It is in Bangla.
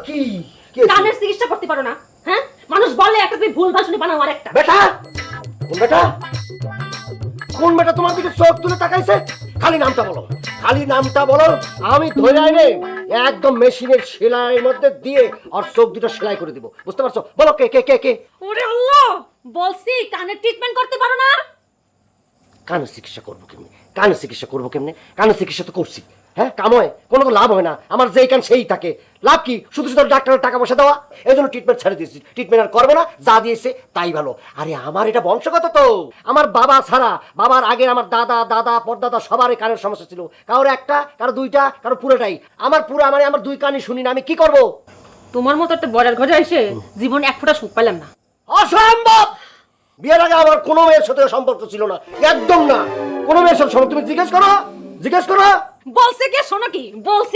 কি কানের চিকিৎসা করতে পারো না? হ্যাঁ, মানুষ বলে একটা তুমি ভুল ভাষণে বানাও আর একটা। বেটা কোন বেটা, কোন বেটা তোমার দিকে চোখ তুলে তাকাইছে? খালি নামটা বলো, খালি নামটা বলো, আমি ধরে আইনে একদম মেশিনের সেলাইয়ের মধ্যে দিয়ে আর চোখ দুটো সেলাই করে দিব, বুঝতে পারছো? বলো কে কে কে কে? ওরে আল্লাহ, বলছি কানের ট্রিটমেন্ট করতে পারো না? কানের চিকিৎসা করবো কেমনি? কানের চিকিৎসা করবো কেমনে? কানের চিকিৎসা তো করছি, হ্যাঁ, কাম হয়? কোনো তো লাভ হয় না, আমার যেই কান সেই থাকে। লাভ কি? শুধু শুধু ডাক্তারের টাকা পয়সা দেওয়া। এই জন্য ট্রিটমেন্ট ছেড়ে দিয়েছি, ট্রিটমেন্ট আর করবো না, যা দিয়েছে তাই ভালো। আরে আমার এটা বংশগত তো, আমার বাবা ছাড়া, বাবার আগে আমার দাদা দাদা পরদাদা সবারই কানের সমস্যা ছিল, কারোর একটা, কারো দুইটা, কারো পুরোটাই। আমার পুরো মানে আমার দুই কানই শুনি না, আমি কি করব? তোমার মতো একটা বড়ার ঘরে এসে জীবন এক ফোঁটা সুখ পেলাম না। অসম্ভব! বিয়ের আগে আমার কোনো মেয়ের সাথে সম্পর্ক ছিল না, একদম না। কোনো মেয়ের সাথে তুমি জিজ্ঞেস করো, জিজ্ঞেস করো। বলছে কে? শোনো কি বলছি?